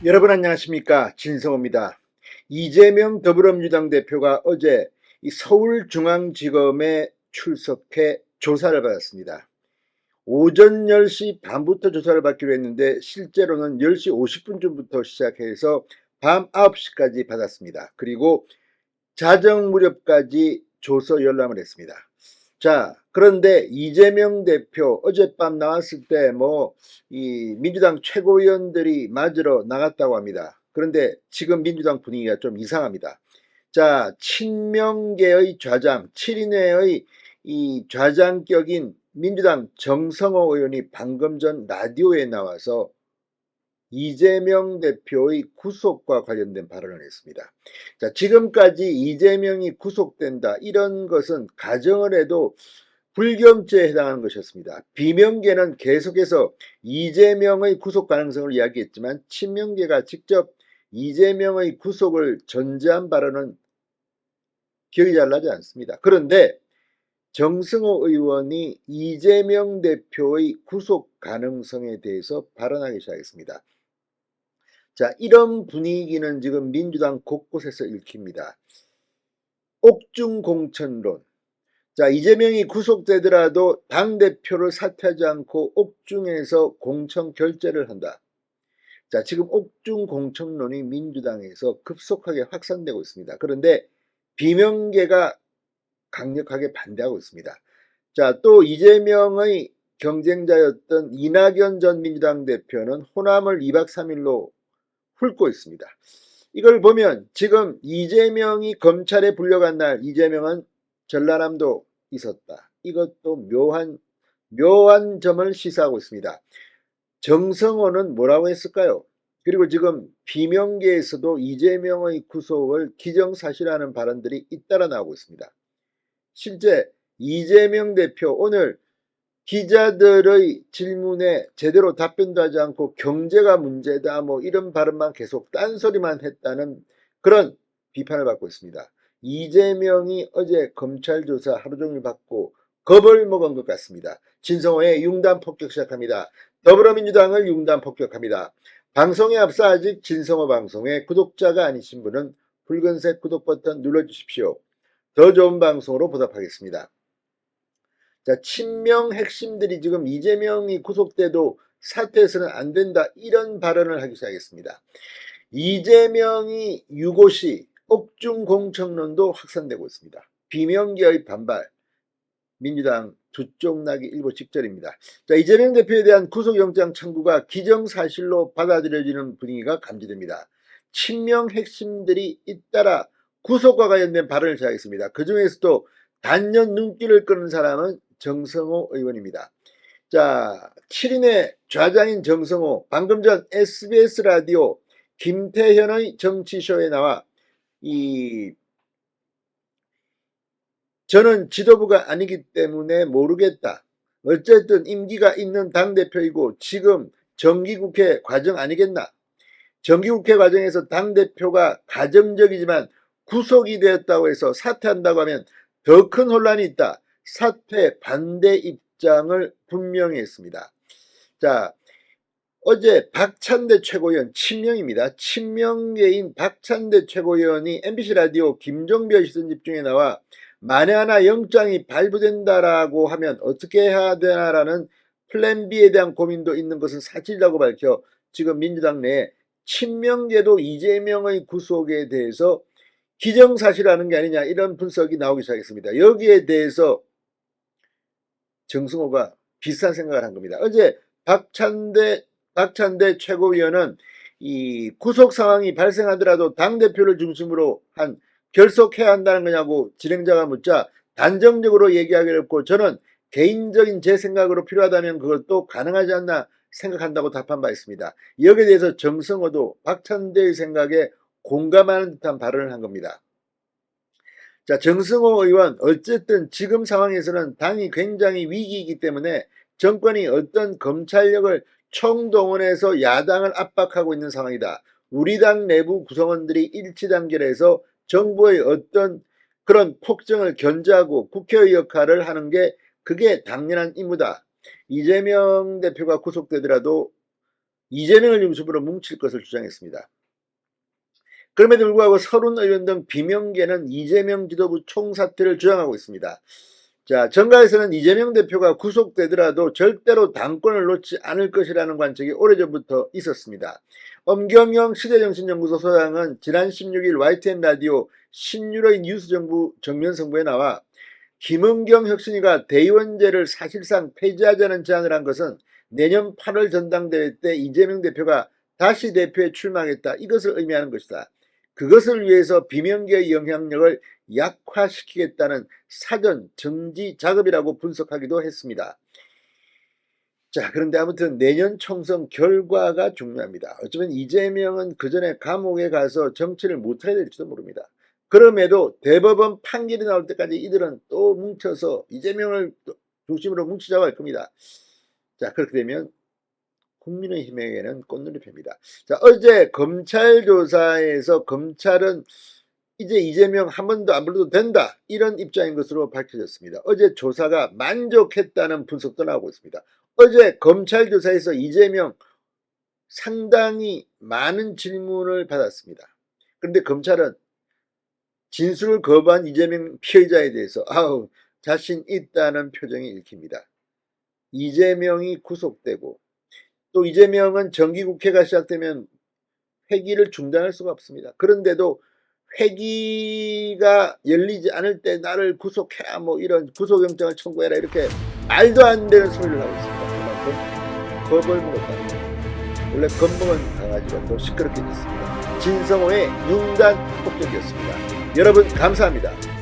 여러분 안녕하십니까, 진성호입니다. 이재명 더불어민주당 대표가 어제 이 서울중앙지검에 출석해 조사를 받았습니다. 오전 10시 반부터 조사를 받기로 했는데 실제로는 10시 50분쯤부터 시작해서 밤 9시까지 받았습니다. 그리고 자정 무렵까지 조서 열람을 했습니다. 자, 그런데 이재명 대표 어젯밤 나왔을 때 이 민주당 최고위원들이 맞으러 나갔다고 합니다. 그런데 지금 민주당 분위기가 좀 이상합니다. 자, 친명계의 좌장, 7인회의 이 좌장격인 민주당 정성호 의원이 방금 전 라디오에 나와서 이재명 대표의 구속과 관련된 발언을 했습니다. 자, 지금까지 이재명이 구속된다, 이런 것은 가정을 해도 불경죄에 해당하는 것이었습니다. 비명계는 계속해서 이재명의 구속 가능성을 이야기했지만 친명계가 직접 이재명의 구속을 전제한 발언은 기억이 잘 나지 않습니다. 그런데 정승호 의원이 이재명 대표의 구속 가능성에 대해서 발언하기 시작했습니다. 자, 이런 분위기는 지금 민주당 곳곳에서 읽힙니다. 옥중공천론. 자, 이재명이 구속되더라도 당대표를 사퇴하지 않고 옥중에서 공천 결재를 한다. 자, 지금 옥중공천론이 민주당에서 급속하게 확산되고 있습니다. 그런데 비명계가 강력하게 반대하고 있습니다. 자, 또 이재명의 경쟁자였던 이낙연 전 민주당 대표는 호남을 2박 3일로 훑고 있습니다. 이걸 보면 지금 이재명이 검찰에 불려간 날 이재명은 전라남도 있었다. 이것도 묘한 점을 시사하고 있습니다. 정성호는 뭐라고 했을까요? 그리고 지금 비명계에서도 이재명의 구속을 기정사실화하는 발언들이 잇따라 나오고 있습니다. 실제 이재명 대표 오늘 기자들의 질문에 제대로 답변도 하지 않고 경제가 문제다 이런 발언만 계속 딴소리만 했다는 그런 비판을 받고 있습니다. 이재명이 어제 검찰 조사 하루 종일 받고 겁을 먹은 것 같습니다. 진성호의 융단 폭격 시작합니다. 더불어민주당을 융단 폭격합니다. 방송에 앞서 아직 진성호 방송에 구독자가 아니신 분은 붉은색 구독 버튼 눌러주십시오. 더 좋은 방송으로 보답하겠습니다. 자, 친명 핵심들이 지금 이재명이 구속돼도 사퇴해서는 안 된다, 이런 발언을 하기 시작했습니다. 이재명이 유고시 옥중공천론도 확산되고 있습니다. 비명계의 반발, 민주당 두쪽 나기 일보 직전입니다. 자, 이재명 대표에 대한 구속영장 청구가 기정사실로 받아들여지는 분위기가 감지됩니다. 친명 핵심들이 잇따라 구속과 관련된 발언을 시작했습니다. 그 중에서도 단연 눈길을 끄는 사람은 정성호 의원입니다. 자, 7인의 좌장인 정성호, 방금 전 SBS 라디오 김태현의 정치쇼에 나와 저는 지도부가 아니기 때문에 모르겠다. 어쨌든 임기가 있는 당대표이고 지금 정기국회 과정 아니겠나. 정기국회 과정에서 당대표가 가정적이지만 구속이 되었다고 해서 사퇴한다고 하면 더 큰 혼란이 있다. 사퇴 반대 입장을 분명히 했습니다. 자, 어제 박찬대 최고위원, 친명입니다. 친명계인 박찬대 최고위원이 MBC 라디오 김종별 시선 집중에 나와 만에 하나 영장이 발부된다라고 하면 어떻게 해야 되나라는 플랜 B에 대한 고민도 있는 것은 사실이라고 밝혀 지금 민주당 내에 친명계도 이재명의 구속에 대해서 기정사실하는 게 아니냐, 이런 분석이 나오기 시작했습니다. 여기에 대해서 정승호가 비슷한 생각을 한 겁니다. 어제 박찬대 최고위원은 이 구속 상황이 발생하더라도 당대표를 중심으로 한 결속해야 한다는 거냐고 진행자가 묻자 단정적으로 얘기하기를 했고, 저는 개인적인 제 생각으로 필요하다면 그것도 가능하지 않나 생각한다고 답한 바 있습니다. 여기에 대해서 정성호도 박찬대의 생각에 공감하는 듯한 발언을 한 겁니다. 자, 정승호 의원, 어쨌든 지금 상황에서는 당이 굉장히 위기이기 때문에 정권이 어떤 검찰력을 총동원해서 야당을 압박하고 있는 상황이다. 우리 당 내부 구성원들이 일치단결해서 정부의 어떤 그런 폭정을 견제하고 국회의 역할을 하는 게 그게 당연한 임무다. 이재명 대표가 구속되더라도 이재명을 중심으로 뭉칠 것을 주장했습니다. 그럼에도 불구하고 서른 의원 등 비명계는 이재명 지도부 총사퇴를 주장하고 있습니다. 자, 정가에서는 이재명 대표가 구속되더라도 절대로 당권을 놓지 않을 것이라는 관측이 오래전부터 있었습니다. 엄경영 시대정신연구소 소장은 지난 16일 YTN 라디오 신유로의 뉴스정부 정면승부에 나와 김은경 혁신위가 대의원제를 사실상 폐지하자는 제안을 한 것은 내년 8월 전당대회 때 이재명 대표가 다시 대표에 출마하겠다, 이것을 의미하는 것이다. 그것을 위해서 비명계의 영향력을 약화시키겠다는 사전 정지 작업이라고 분석하기도 했습니다. 자, 그런데 아무튼 내년 총선 결과가 중요합니다. 어쩌면 이재명은 그 전에 감옥에 가서 정치를 못하게 될지도 모릅니다. 그럼에도 대법원 판결이 나올 때까지 이들은 또 뭉쳐서 이재명을 중심으로 뭉치자고 할 겁니다. 자, 그렇게 되면 국민의힘에게는 꽃놀이패입니다. 자, 어제 검찰 조사에서 검찰은 이제 이재명 한 번도 안 불러도 된다, 이런 입장인 것으로 밝혀졌습니다. 어제 조사가 만족했다는 분석도 나오고 있습니다. 어제 검찰 조사에서 이재명 상당히 많은 질문을 받았습니다. 그런데 검찰은 진술을 거부한 이재명 피해자에 대해서 자신 있다는 표정이 읽힙니다. 이재명이 구속되고 또 이재명은 정기국회가 시작되면 회기를 중단할 수가 없습니다. 그런데도 회기가 열리지 않을 때 나를 구속해라, 뭐 이런 구속영장을 청구해라, 이렇게 말도 안 되는 소리를 하고 있습니다. 그만큼 겁을 먹었다. 원래 겁먹은 강아지가 또 시끄럽게 됐습니다. 진성호의 융단 폭격이었습니다. 여러분 감사합니다.